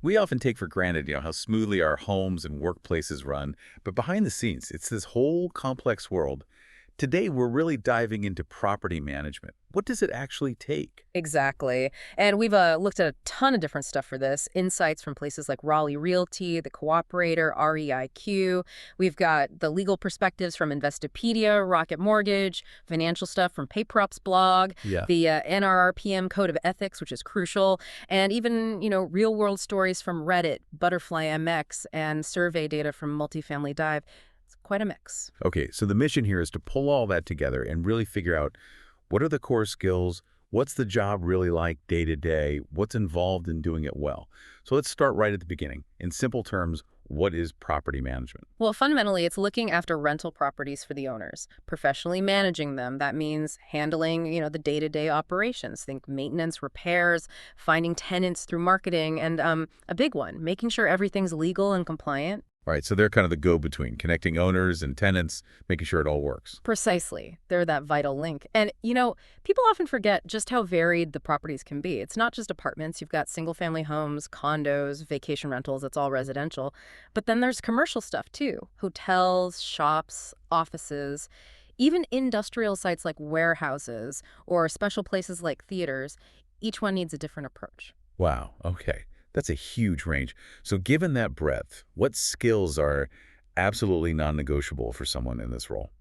We often take for granted, how smoothly our homes and workplaces run, but behind the scenes, it's this whole complex world. Today, we're really diving into property management. What does it actually take? Exactly. And we've looked at a ton of different stuff for this. Insights from places like Raleigh Realty, the Cooperator, REIQ. We've got the legal perspectives from Investopedia, Rocket Mortgage, financial stuff from PayProp's blog, Yeah. the NRRPM Code of Ethics, which is crucial, and even, real world stories from Reddit, Butterfly MX, and survey data from Multifamily Dive. It's quite a mix. Okay, so the mission here is to pull all that together and really figure out what are the core skills, what's the job really like day to day, what's involved in doing it well. So let's start right at the beginning. In simple terms, what is property management? Well, fundamentally, it's looking after rental properties for the owners, professionally managing them. That means handling, the day-to-day operations. Think maintenance, repairs, finding tenants through marketing, and a big one, making sure everything's legal and compliant. All right, so they're kind of the go-between, connecting owners and tenants, making sure it all works. Precisely. They're that vital link. And, people often forget just how varied the properties can be. It's not just apartments. You've got single family homes, condos, vacation rentals. It's all residential. But then there's commercial stuff too. Hotels, shops, offices, even industrial sites like warehouses or special places like theaters. Each one needs a different approach. Wow, okay. That's a huge range. So given that breadth, what skills are absolutely non-negotiable for someone in this role?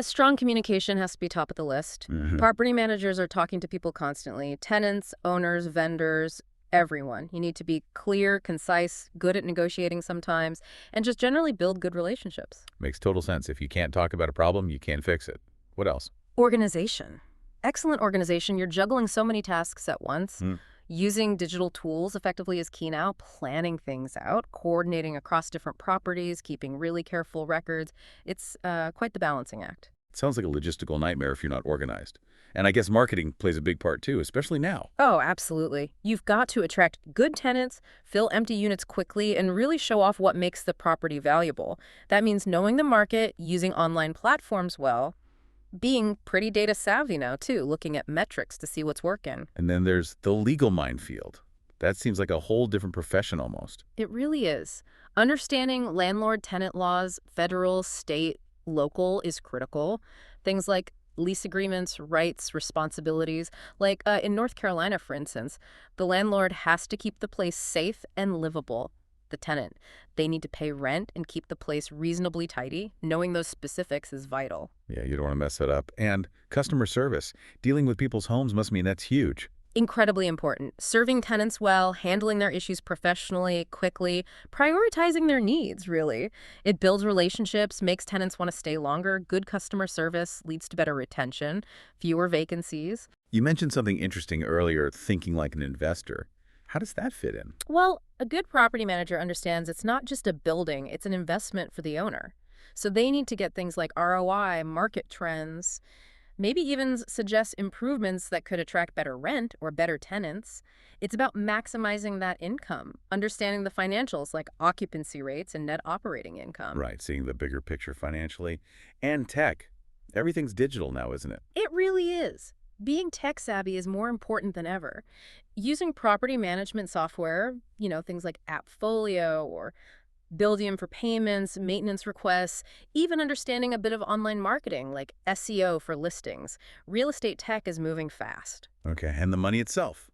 Strong communication has to be top of the list. Hmm. Property managers are talking to people constantly, tenants, owners, vendors, everyone. You need to be clear, concise, good at negotiating sometimes, and just generally build good relationships. Makes total sense. If you can't talk about a problem, you can't fix it. What else? Organization. Excellent organization. You're juggling so many tasks at once. Hmm. Using digital tools effectively is key now, planning things out, coordinating across different properties, keeping really careful records. It's quite the balancing act. Sounds like a logistical nightmare if you're not organized. And I guess marketing plays a big part too, especially now. Oh, absolutely. You've got to attract good tenants, fill empty units quickly, and really show off what makes the property valuable. That means knowing the market, using online platforms well, being pretty data savvy now, too, looking at metrics to see what's working. And then there's the legal minefield. That seems like a whole different profession almost. It really is. Understanding landlord-tenant laws, federal, state, local, is critical. Things like lease agreements, rights, responsibilities. Like in North Carolina, for instance, the landlord has to keep the place safe and livable. The tenant, they need to pay rent and keep the place reasonably tidy. Knowing those specifics is vital. Yeah, you don't want to mess that up. And customer service. Dealing with people's homes must mean that's huge. Incredibly important. Serving tenants well, handling their issues professionally, quickly, prioritizing their needs, really. It builds relationships, makes tenants want to stay longer. Good customer service leads to better retention, fewer vacancies. You mentioned something interesting earlier, thinking like an investor. How does that fit in? Well, a good property manager understands it's not just a building, it's an investment for the owner. So they need to get things like ROI, market trends, maybe even suggest improvements that could attract better rent or better tenants. It's about maximizing that income, understanding the financials like occupancy rates and net operating income. Right, seeing the bigger picture financially. And tech. Everything's digital now, isn't it? It really is. Being tech savvy is more important than ever. Using property management software, things like AppFolio or Buildium for payments, maintenance requests, even understanding a bit of online marketing like SEO for listings. Real estate tech is moving fast. Okay, and the money itself.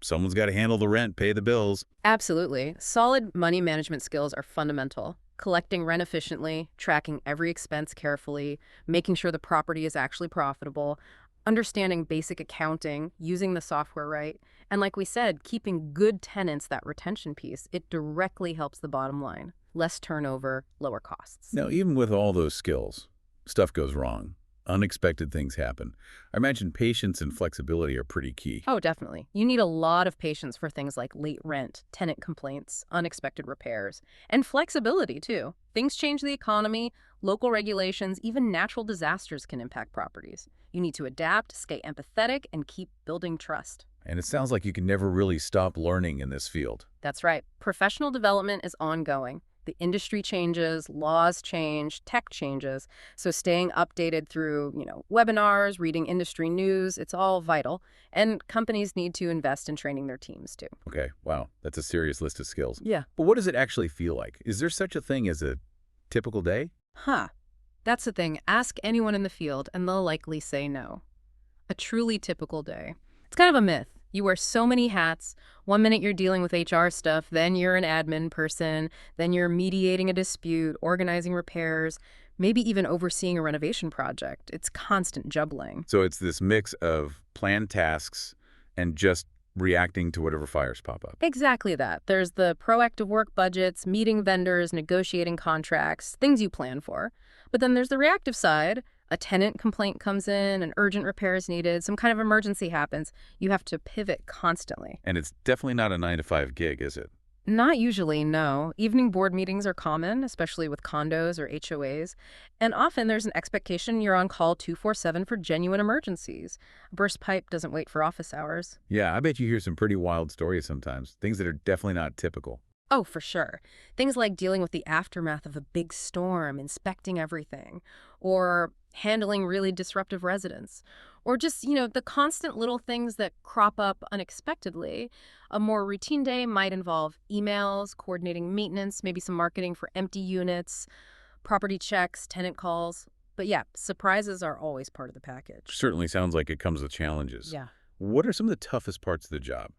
Someone's got to handle the rent, pay the bills. Absolutely. Solid money management skills are fundamental. Collecting rent efficiently, tracking every expense carefully, making sure the property is actually profitable, understanding basic accounting, using the software right, and like we said, keeping good tenants, that retention piece, it directly helps the bottom line. Less turnover, lower costs. Now, even with all those skills, stuff goes wrong. Unexpected things happen. I imagine patience and flexibility are pretty key. Oh, definitely. You need a lot of patience for things like late rent, tenant complaints, unexpected repairs, and flexibility, too. Things change the economy, local regulations, even natural disasters can impact properties. You need to adapt, stay empathetic, and keep building trust. And it sounds like you can never really stop learning in this field. That's right. Professional development is ongoing. The industry changes, laws change, tech changes. So staying updated through, webinars, reading industry news, it's all vital. And companies need to invest in training their teams too. Okay, wow, that's a serious list of skills. Yeah. But what does it actually feel like? Is there such a thing as a typical day? Huh. That's the thing. Ask anyone in the field, and they'll likely say no. A truly typical day. It's kind of a myth. You wear so many hats. One minute you're dealing with HR stuff, then you're an admin person, then you're mediating a dispute, organizing repairs, maybe even overseeing a renovation project. It's constant juggling. So it's this mix of planned tasks and just reacting to whatever fires pop up. Exactly that. There's the proactive work budgets, meeting vendors, negotiating contracts, things you plan for. But then there's the reactive side. A tenant complaint comes in, an urgent repair is needed, some kind of emergency happens. You have to pivot constantly. And it's definitely not a 9-to-5 gig, is it? Not usually, no. Evening board meetings are common, especially with condos or HOAs. And often there's an expectation you're on call 24/7 for genuine emergencies. A burst pipe doesn't wait for office hours. Yeah, I bet you hear some pretty wild stories sometimes, things that are definitely not typical. Oh, for sure. Things like dealing with the aftermath of a big storm, inspecting everything, or handling really disruptive residents, or just, the constant little things that crop up unexpectedly. A more routine day might involve emails, coordinating maintenance, maybe some marketing for empty units, property checks, tenant calls. But yeah, surprises are always part of the package. Certainly sounds like it comes with challenges. Yeah. What are some of the toughest parts of the job?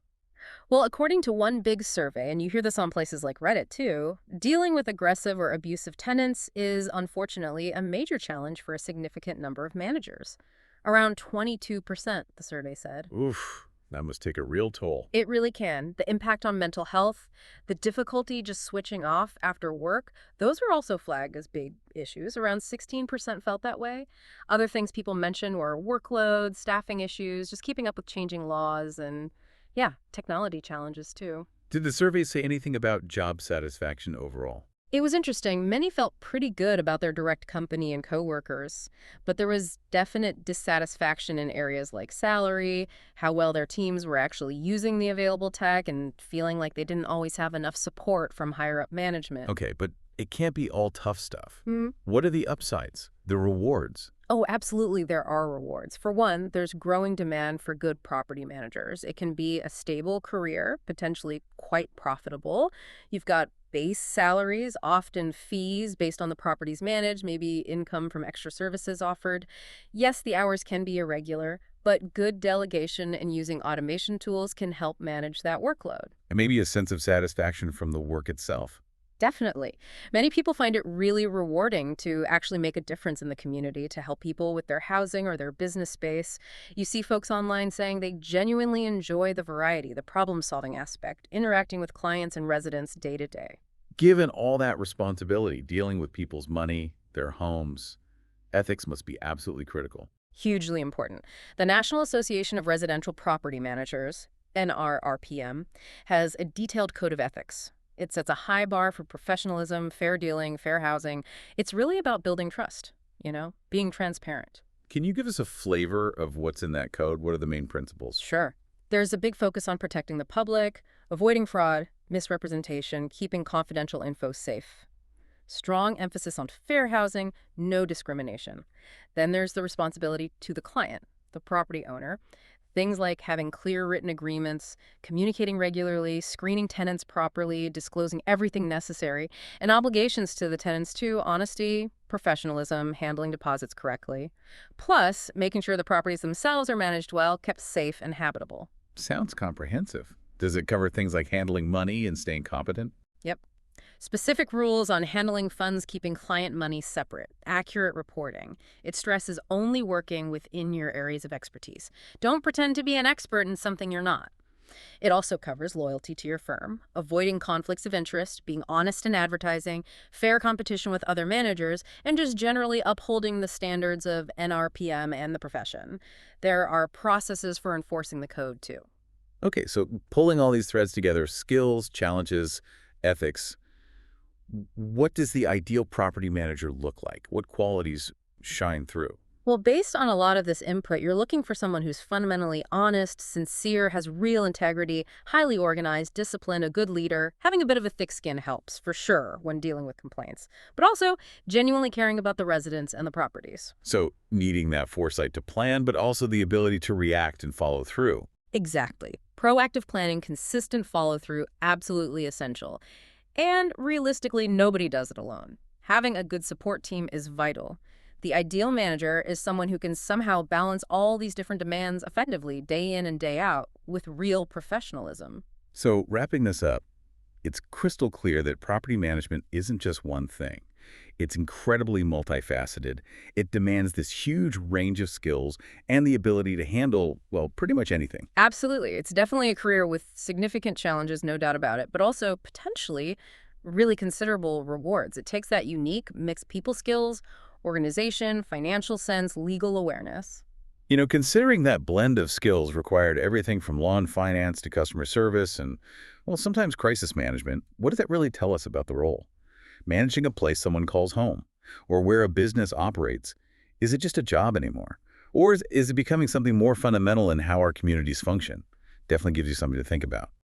Well, according to one big survey, and you hear this on places like Reddit too, dealing with aggressive or abusive tenants is unfortunately a major challenge for a significant number of managers. Around 22%, the survey said. Oof, that must take a real toll. It really can. The impact on mental health, the difficulty just switching off after work, those were also flagged as big issues. Around 16% felt that way. Other things people mentioned were workload, staffing issues, just keeping up with changing laws, and yeah, technology challenges too. Did the survey say anything about job satisfaction overall? It was interesting. Many felt pretty good about their direct company and coworkers, but there was definite dissatisfaction in areas like salary, how well their teams were actually using the available tech, and feeling like they didn't always have enough support from higher up management. Okay, but it can't be all tough stuff. Hmm. What are the upsides, the rewards? Oh, absolutely, there are rewards. For one, there's growing demand for good property managers. It can be a stable career, potentially quite profitable. You've got base salaries, often fees based on the properties managed, maybe income from extra services offered. Yes, the hours can be irregular, but good delegation and using automation tools can help manage that workload. And maybe a sense of satisfaction from the work itself. Definitely. Many people find it really rewarding to actually make a difference in the community, to help people with their housing or their business space. You see folks online saying they genuinely enjoy the variety, the problem-solving aspect, interacting with clients and residents day to day. Given all that responsibility, dealing with people's money, their homes, ethics must be absolutely critical. Hugely important. The National Association of Residential Property Managers, NRRPM, has a detailed code of ethics. It sets a high bar for professionalism, fair dealing, fair housing. It's really about building trust, being transparent. Can you give us a flavor of what's in that code? What are the main principles? Sure. There's a big focus on protecting the public, avoiding fraud, misrepresentation, keeping confidential info safe. Strong emphasis on fair housing, no discrimination. Then there's the responsibility to the client, the property owner. Things like having clear written agreements, communicating regularly, screening tenants properly, disclosing everything necessary, and obligations to the tenants too: honesty, professionalism, handling deposits correctly. Plus, making sure the properties themselves are managed well, kept safe and habitable. Sounds comprehensive. Does it cover things like handling money and staying competent? Yep. Specific rules on handling funds, keeping client money separate, accurate reporting. It stresses only working within your areas of expertise. Don't pretend to be an expert in something you're not. It also covers loyalty to your firm, avoiding conflicts of interest, being honest in advertising, fair competition with other managers, and just generally upholding the standards of NRPM and the profession. There are processes for enforcing the code, too. Okay, so pulling all these threads together, skills, challenges, ethics, what does the ideal property manager look like? What qualities shine through? Well, based on a lot of this input, you're looking for someone who's fundamentally honest, sincere, has real integrity, highly organized, disciplined, a good leader. Having a bit of a thick skin helps, for sure, when dealing with complaints. But also, genuinely caring about the residents and the properties. So needing that foresight to plan, but also the ability to react and follow through. Exactly. Proactive planning, consistent follow through, absolutely essential. And realistically, nobody does it alone. Having a good support team is vital. The ideal manager is someone who can somehow balance all these different demands effectively, day in and day out, with real professionalism. So wrapping this up, it's crystal clear that property management isn't just one thing. It's incredibly multifaceted. It demands this huge range of skills and the ability to handle, well, pretty much anything. Absolutely. It's definitely a career with significant challenges, no doubt about it, but also potentially really considerable rewards. It takes that unique mixed people skills, organization, financial sense, legal awareness. Considering that blend of skills required everything from law and finance to customer service and, well, sometimes crisis management, what does that really tell us about the role? Managing a place someone calls home, or where a business operates, is it just a job anymore? Or is it becoming something more fundamental in how our communities function? Definitely gives you something to think about.